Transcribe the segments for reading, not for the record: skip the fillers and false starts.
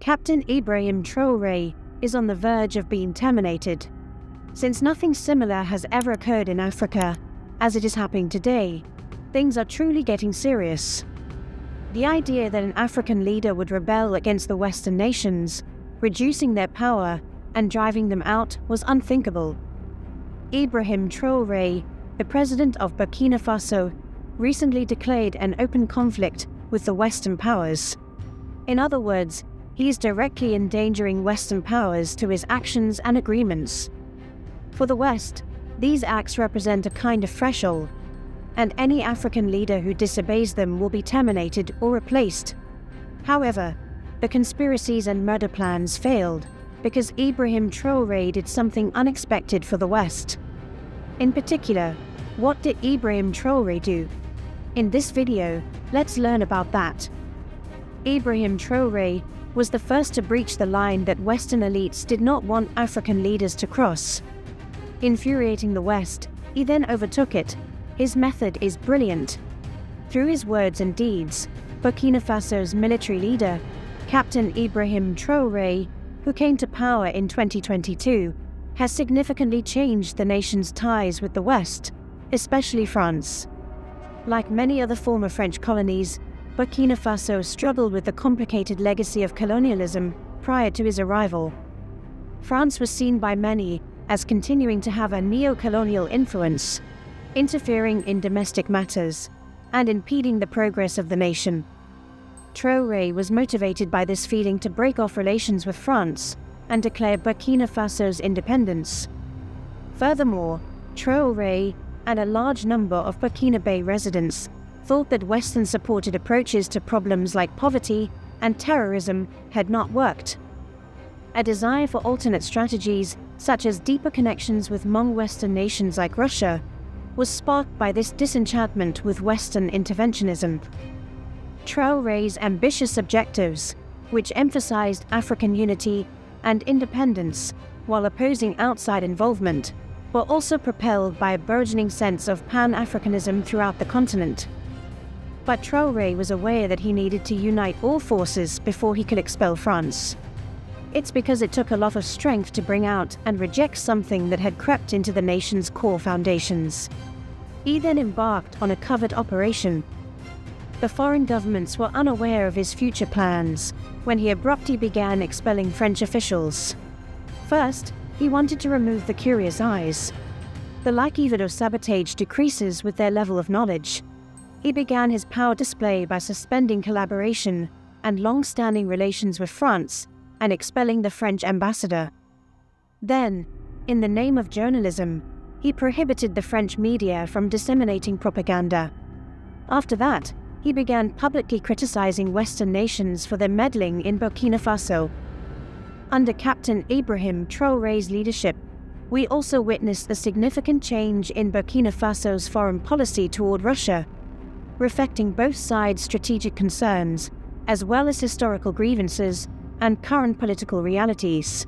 Captain Ibrahim Traore is on the verge of being terminated. Since nothing similar has ever occurred in Africa, as it is happening today, things are truly getting serious. The idea that an African leader would rebel against the Western nations, reducing their power and driving them out, was unthinkable. Ibrahim Traore, the president of Burkina Faso, recently declared an open conflict with the Western powers. In other words, he is directly endangering Western powers through his actions and agreements. For the West, these acts represent a kind of threshold, and any African leader who disobeys them will be terminated or replaced. However, the conspiracies and murder plans failed because Ibrahim Traore did something unexpected for the West. In particular, what did Ibrahim Traore do? In this video, let's learn about that. Ibrahim Traore was the first to breach the line that Western elites did not want African leaders to cross. Infuriating the West, he then overtook it. His method is brilliant. Through his words and deeds, Burkina Faso's military leader, Captain Ibrahim Traore, who came to power in 2022, has significantly changed the nation's ties with the West, especially France. Like many other former French colonies, Burkina Faso struggled with the complicated legacy of colonialism prior to his arrival. France was seen by many as continuing to have a neo-colonial influence, interfering in domestic matters and impeding the progress of the nation. Traore was motivated by this feeling to break off relations with France and declare Burkina Faso's independence. Furthermore, Traore and a large number of Burkinabe residents thought that Western-supported approaches to problems like poverty and terrorism had not worked. A desire for alternate strategies, such as deeper connections with among Western nations like Russia, was sparked by this disenchantment with Western interventionism. Traore's ambitious objectives, which emphasized African unity and independence while opposing outside involvement, were also propelled by a burgeoning sense of Pan-Africanism throughout the continent. But Traore was aware that he needed to unite all forces before he could expel France. It's because it took a lot of strength to bring out and reject something that had crept into the nation's core foundations. He then embarked on a covert operation. The foreign governments were unaware of his future plans when he abruptly began expelling French officials. First, he wanted to remove the curious eyes. The likelihood of sabotage decreases with their level of knowledge. He began his power display by suspending collaboration and long-standing relations with France and expelling the French ambassador. Then, in the name of journalism, he prohibited the French media from disseminating propaganda. After that, he began publicly criticizing Western nations for their meddling in Burkina Faso. Under Captain Ibrahim Traore's leadership, we also witnessed a significant change in Burkina Faso's foreign policy toward Russia, reflecting both sides' strategic concerns, as well as historical grievances and current political realities.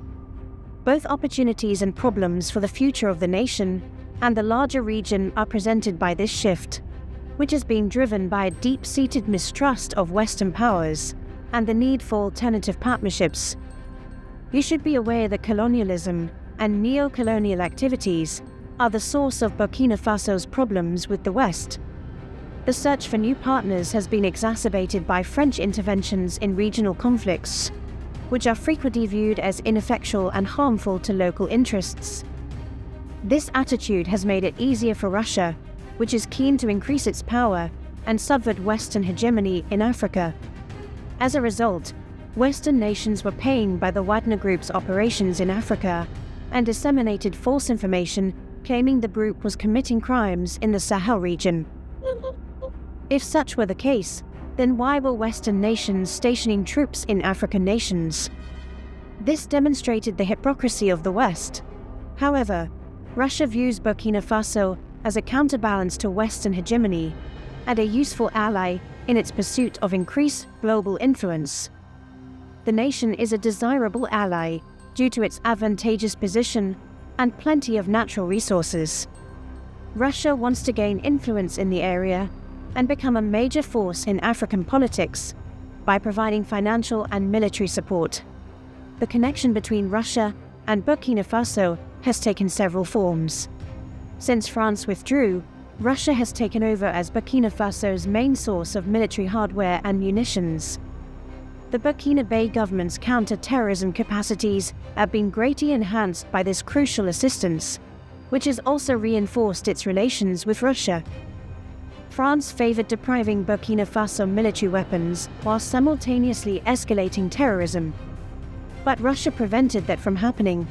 Both opportunities and problems for the future of the nation and the larger region are presented by this shift, which is being driven by a deep-seated mistrust of Western powers and the need for alternative partnerships. You should be aware that colonialism and neo-colonial activities are the source of Burkina Faso's problems with the West. The search for new partners has been exacerbated by French interventions in regional conflicts, which are frequently viewed as ineffectual and harmful to local interests. This attitude has made it easier for Russia, which is keen to increase its power and subvert Western hegemony in Africa. As a result, Western nations were paying by the Wagner Group's operations in Africa and disseminated false information claiming the group was committing crimes in the Sahel region. If such were the case, then why were Western nations stationing troops in African nations? This demonstrated the hypocrisy of the West. However, Russia views Burkina Faso as a counterbalance to Western hegemony and a useful ally in its pursuit of increased global influence. The nation is a desirable ally due to its advantageous position and plenty of natural resources. Russia wants to gain influence in the area and become a major force in African politics by providing financial and military support. The connection between Russia and Burkina Faso has taken several forms. Since France withdrew, Russia has taken over as Burkina Faso's main source of military hardware and munitions. The Burkina Faso government's counter-terrorism capacities have been greatly enhanced by this crucial assistance, which has also reinforced its relations with Russia. France favored depriving Burkina Faso military weapons while simultaneously escalating terrorism. But Russia prevented that from happening.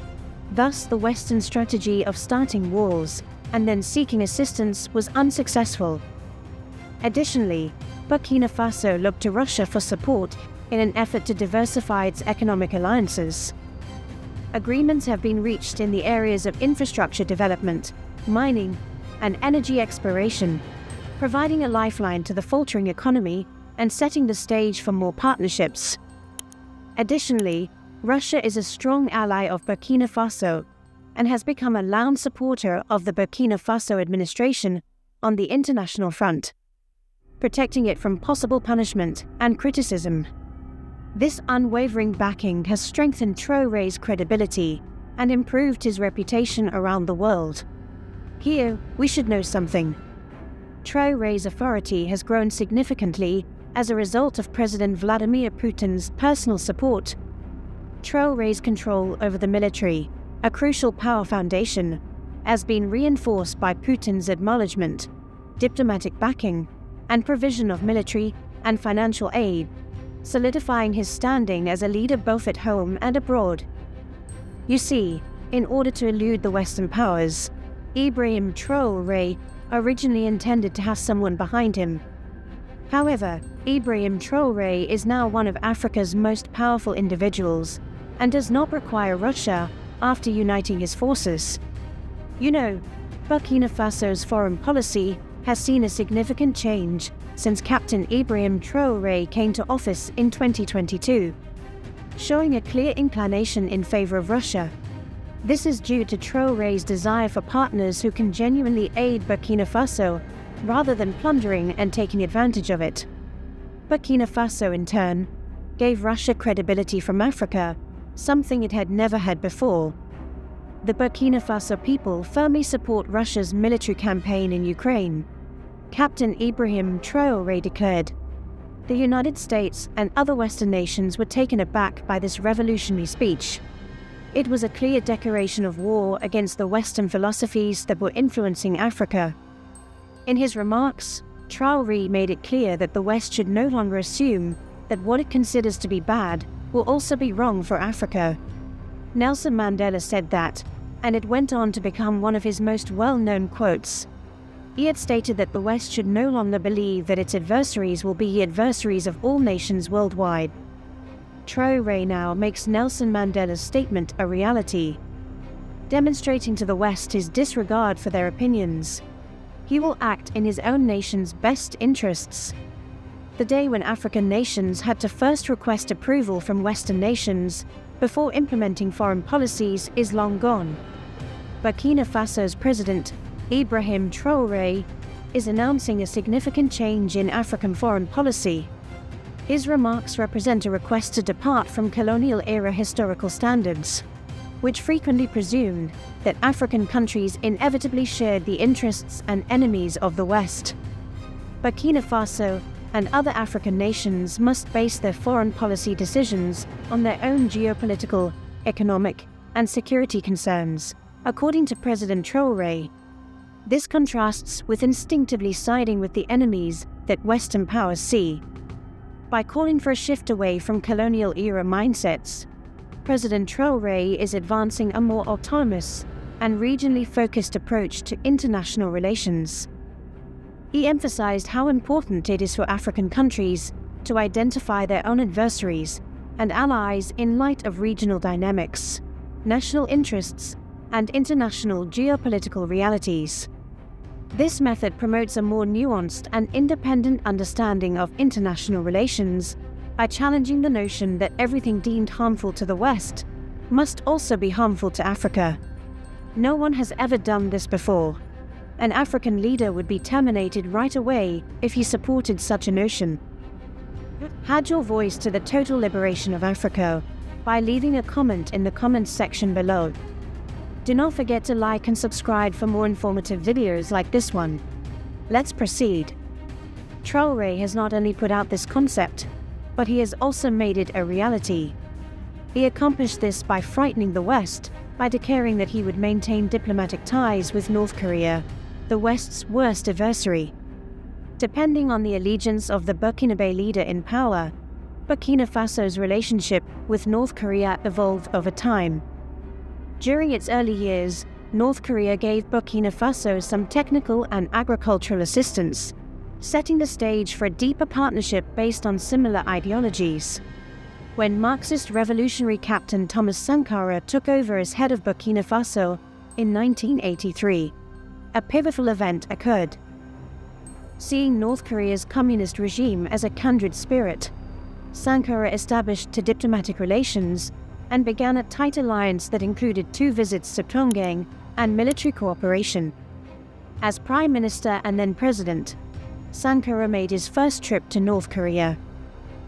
Thus, the Western strategy of starting wars and then seeking assistance was unsuccessful. Additionally, Burkina Faso looked to Russia for support in an effort to diversify its economic alliances. Agreements have been reached in the areas of infrastructure development, mining, and energy exploration, providing a lifeline to the faltering economy and setting the stage for more partnerships. Additionally, Russia is a strong ally of Burkina Faso and has become a loud supporter of the Burkina Faso administration on the international front, protecting it from possible punishment and criticism. This unwavering backing has strengthened Traore's credibility and improved his reputation around the world. Here, we should know something. Traore's authority has grown significantly as a result of President Vladimir Putin's personal support. Traore's control over the military, a crucial power foundation, has been reinforced by Putin's acknowledgement, diplomatic backing, and provision of military and financial aid, solidifying his standing as a leader both at home and abroad. You see, in order to elude the Western powers, Ibrahim Traore originally intended to have someone behind him. However, Ibrahim Traore is now one of Africa's most powerful individuals and does not require Russia after uniting his forces. You know, Burkina Faso's foreign policy has seen a significant change since Captain Ibrahim Traore came to office in 2022, showing a clear inclination in favor of Russia. This is due to Traore's desire for partners who can genuinely aid Burkina Faso, rather than plundering and taking advantage of it. Burkina Faso, in turn, gave Russia credibility from Africa, something it had never had before. The Burkina Faso people firmly support Russia's military campaign in Ukraine. Captain Ibrahim Traore declared, "The United States and other Western nations were taken aback by this revolutionary speech. It was a clear declaration of war against the Western philosophies that were influencing Africa." In his remarks, Traore made it clear that the West should no longer assume that what it considers to be bad will also be wrong for Africa. Nelson Mandela said that, and it went on to become one of his most well-known quotes. He had stated that the West should no longer believe that its adversaries will be the adversaries of all nations worldwide. Traore now makes Nelson Mandela's statement a reality, demonstrating to the West his disregard for their opinions. He will act in his own nation's best interests. The day when African nations had to first request approval from Western nations before implementing foreign policies is long gone. Burkina Faso's president, Ibrahim Traore, is announcing a significant change in African foreign policy. His remarks represent a request to depart from colonial-era historical standards, which frequently presumed that African countries inevitably shared the interests and enemies of the West. Burkina Faso and other African nations must base their foreign policy decisions on their own geopolitical, economic, and security concerns, according to President Traore. This contrasts with instinctively siding with the enemies that Western powers see. By calling for a shift away from colonial-era mindsets, President Traore is advancing a more autonomous and regionally focused approach to international relations. He emphasized how important it is for African countries to identify their own adversaries and allies in light of regional dynamics, national interests, and international geopolitical realities. This method promotes a more nuanced and independent understanding of international relations by challenging the notion that everything deemed harmful to the West must also be harmful to Africa. No one has ever done this before. An African leader would be terminated right away if he supported such a notion. Add your voice to the total liberation of Africa by leaving a comment in the comments section below. Do not forget to like and subscribe for more informative videos like this one. Let's proceed. Traore has not only put out this concept, but he has also made it a reality. He accomplished this by frightening the West by declaring that he would maintain diplomatic ties with North Korea, the West's worst adversary. Depending on the allegiance of the Burkinabe leader in power, Burkina Faso's relationship with North Korea evolved over time. During its early years, North Korea gave Burkina Faso some technical and agricultural assistance, setting the stage for a deeper partnership based on similar ideologies. When Marxist revolutionary captain Thomas Sankara took over as head of Burkina Faso in 1983, a pivotal event occurred. Seeing North Korea's communist regime as a kindred spirit, Sankara established diplomatic relations and began a tight alliance that included 2 visits to Pyongyang and military cooperation. As Prime Minister and then President, Sankara made his first trip to North Korea.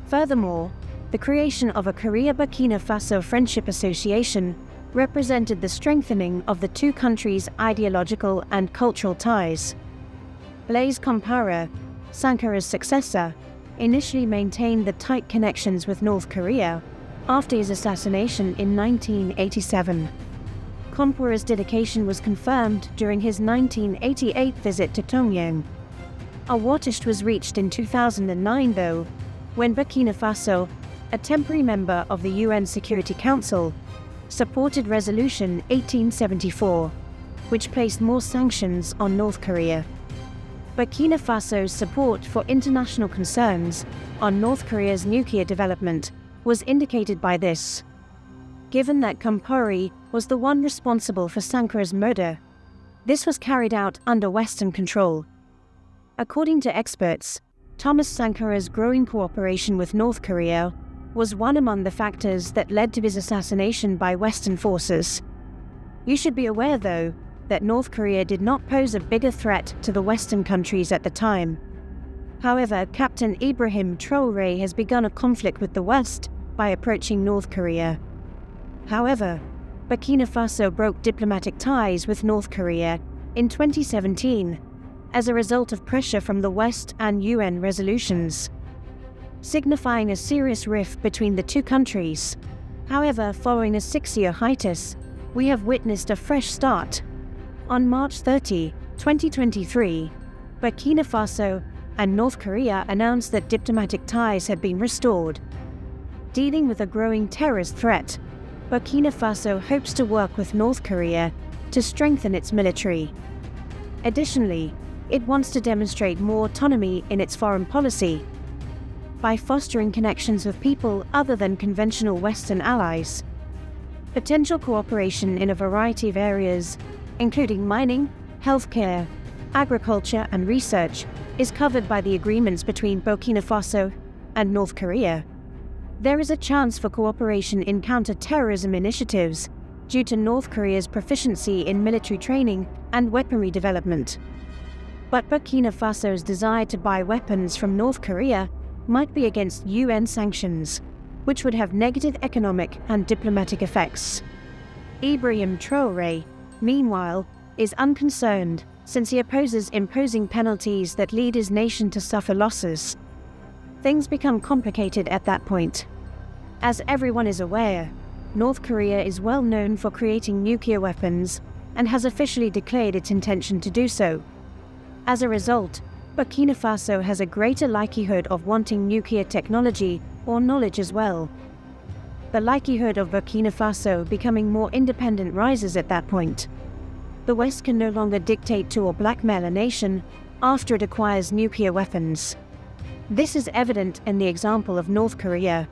Furthermore, the creation of a Korea-Burkina Faso Friendship Association represented the strengthening of the 2 countries' ideological and cultural ties. Blaise Compaoré, Sankara's successor, initially maintained the tight connections with North Korea after his assassination in 1987. Compaoré's dedication was confirmed during his 1988 visit to Pyongyang. A watershed was reached in 2009, though, when Burkina Faso, a temporary member of the UN Security Council, supported Resolution 1874, which placed more sanctions on North Korea. Burkina Faso's support for international concerns on North Korea's nuclear development was indicated by this. Given that Compaoré was the one responsible for Sankara's murder, this was carried out under Western control. According to experts, Thomas Sankara's growing cooperation with North Korea was one among the factors that led to his assassination by Western forces. You should be aware, though, that North Korea did not pose a bigger threat to the Western countries at the time. However, Captain Ibrahim Traore has begun a conflict with the West by approaching North Korea. However, Burkina Faso broke diplomatic ties with North Korea in 2017 as a result of pressure from the West and UN resolutions, signifying a serious rift between the 2 countries. However, following a 6-year hiatus, we have witnessed a fresh start. On March 30, 2023, Burkina Faso and North Korea announced that diplomatic ties had been restored. Dealing with a growing terrorist threat, Burkina Faso hopes to work with North Korea to strengthen its military. Additionally, it wants to demonstrate more autonomy in its foreign policy by fostering connections with people other than conventional Western allies. Potential cooperation in a variety of areas, including mining, healthcare, agriculture, and research, is covered by the agreements between Burkina Faso and North Korea. There is a chance for cooperation in counter-terrorism initiatives due to North Korea's proficiency in military training and weaponry development. But Burkina Faso's desire to buy weapons from North Korea might be against UN sanctions, which would have negative economic and diplomatic effects. Ibrahim Traore, meanwhile, is unconcerned since he opposes imposing penalties that lead his nation to suffer losses. Things become complicated at that point. As everyone is aware, North Korea is well known for creating nuclear weapons and has officially declared its intention to do so. As a result, Burkina Faso has a greater likelihood of wanting nuclear technology or knowledge as well. The likelihood of Burkina Faso becoming more independent rises at that point. The West can no longer dictate to or blackmail a nation after it acquires nuclear weapons. This is evident in the example of North Korea,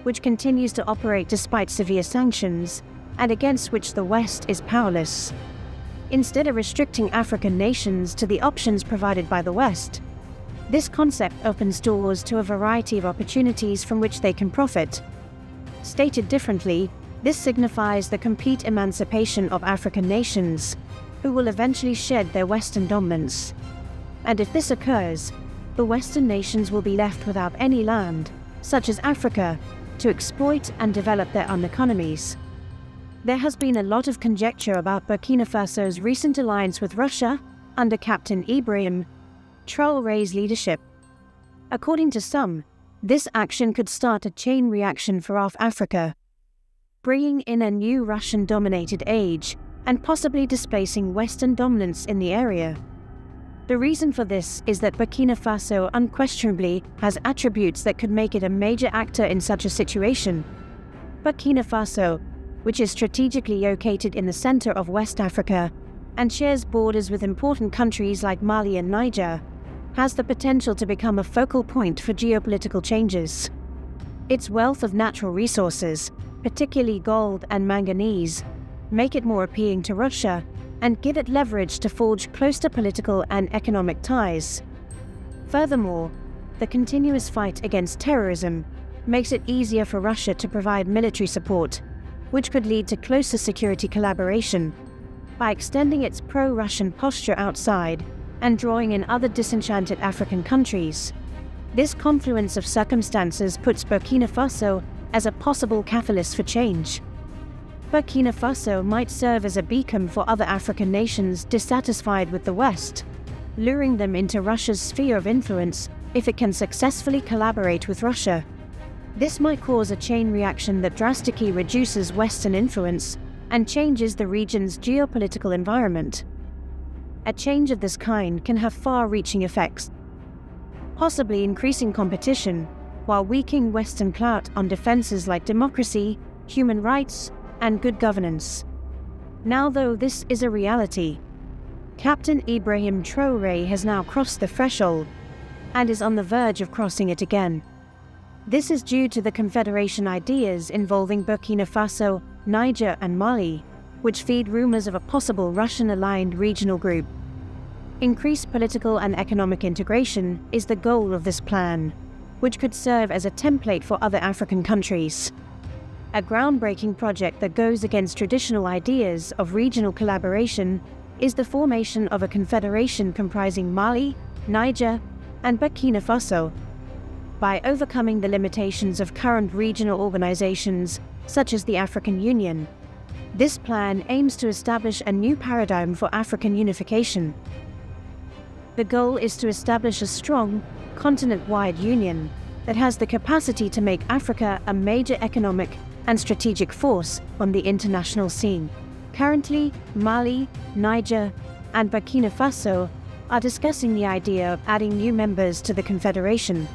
which continues to operate despite severe sanctions and against which the West is powerless. Instead of restricting African nations to the options provided by the West, this concept opens doors to a variety of opportunities from which they can profit. Stated differently, this signifies the complete emancipation of African nations, who will eventually shed their Western dominance. And if this occurs, the Western nations will be left without any land, such as Africa, to exploit and develop their own economies. There has been a lot of conjecture about Burkina Faso's recent alliance with Russia under Captain Ibrahim Traore's leadership. According to some, this action could start a chain reaction for Africa, bringing in a new Russian-dominated age and possibly displacing Western dominance in the area. The reason for this is that Burkina Faso unquestionably has attributes that could make it a major actor in such a situation. Burkina Faso, which is strategically located in the center of West Africa and shares borders with important countries like Mali and Niger, has the potential to become a focal point for geopolitical changes. Its wealth of natural resources, particularly gold and manganese, make it more appealing to Russia and give it leverage to forge closer political and economic ties. Furthermore, the continuous fight against terrorism makes it easier for Russia to provide military support, which could lead to closer security collaboration. By extending its pro-Russian posture outside and drawing in other disenchanted African countries, this confluence of circumstances puts Burkina Faso as a possible catalyst for change. Burkina Faso might serve as a beacon for other African nations dissatisfied with the West, luring them into Russia's sphere of influence if it can successfully collaborate with Russia. This might cause a chain reaction that drastically reduces Western influence and changes the region's geopolitical environment. A change of this kind can have far-reaching effects, possibly increasing competition while weakening Western clout on defenses like democracy, human rights, and good governance. Now, though this is a reality, Captain Ibrahim Traore has now crossed the threshold and is on the verge of crossing it again. This is due to the Confederation ideas involving Burkina Faso, Niger, and Mali, which feed rumors of a possible Russian-aligned regional group. Increased political and economic integration is the goal of this plan, which could serve as a template for other African countries. A groundbreaking project that goes against traditional ideas of regional collaboration is the formation of a confederation comprising Mali, Niger, and Burkina Faso. By overcoming the limitations of current regional organizations, such as the African Union, this plan aims to establish a new paradigm for African unification. The goal is to establish a strong, continent-wide union that has the capacity to make Africa a major economic and strategic force on the international scene. Currently, Mali, Niger, and Burkina Faso are discussing the idea of adding new members to the Confederation.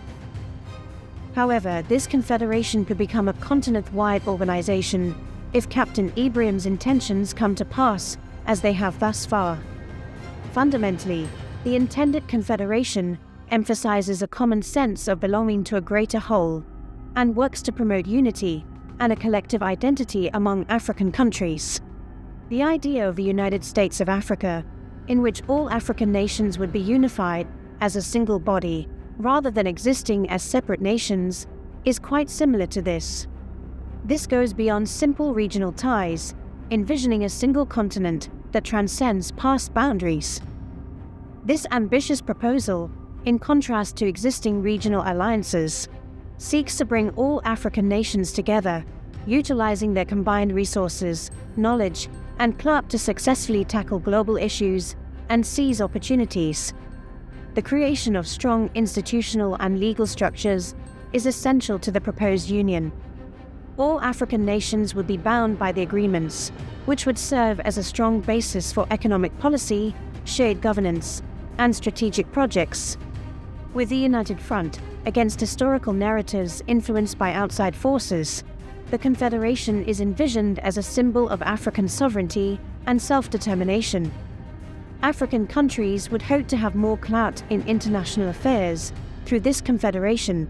However, this confederation could become a continent-wide organization if Captain Ibrahim's intentions come to pass, as they have thus far. Fundamentally, the intended confederation emphasizes a common sense of belonging to a greater whole and works to promote unity and a collective identity among African countries. The idea of the United States of Africa, in which all African nations would be unified as a single body rather than existing as separate nations, is quite similar to this. This goes beyond simple regional ties, envisioning a single continent that transcends past boundaries. This ambitious proposal, in contrast to existing regional alliances, seeks to bring all African nations together, utilizing their combined resources, knowledge, and clout to successfully tackle global issues and seize opportunities. The creation of strong institutional and legal structures is essential to the proposed union. All African nations would be bound by the agreements, which would serve as a strong basis for economic policy, shared governance, and strategic projects. With the united front against historical narratives influenced by outside forces, the Confederation is envisioned as a symbol of African sovereignty and self-determination. African countries would hope to have more clout in international affairs through this confederation,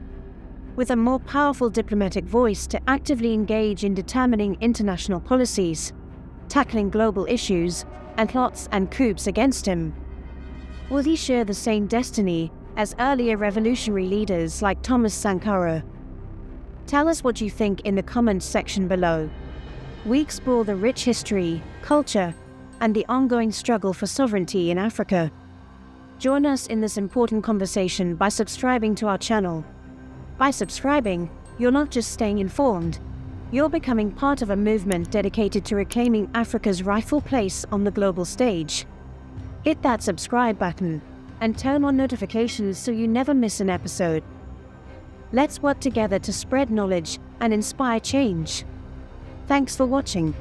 with a more powerful diplomatic voice to actively engage in determining international policies, tackling global issues, and plots and coups against him. Will he share the same destiny as earlier revolutionary leaders like Thomas Sankara? Tell us what you think in the comments section below. We explore the rich history, culture, and the ongoing struggle for sovereignty in Africa. Join us in this important conversation by subscribing to our channel. By subscribing, you're not just staying informed, you're becoming part of a movement dedicated to reclaiming Africa's rightful place on the global stage. Hit that subscribe button and turn on notifications so you never miss an episode. Let's work together to spread knowledge and inspire change. Thanks for watching.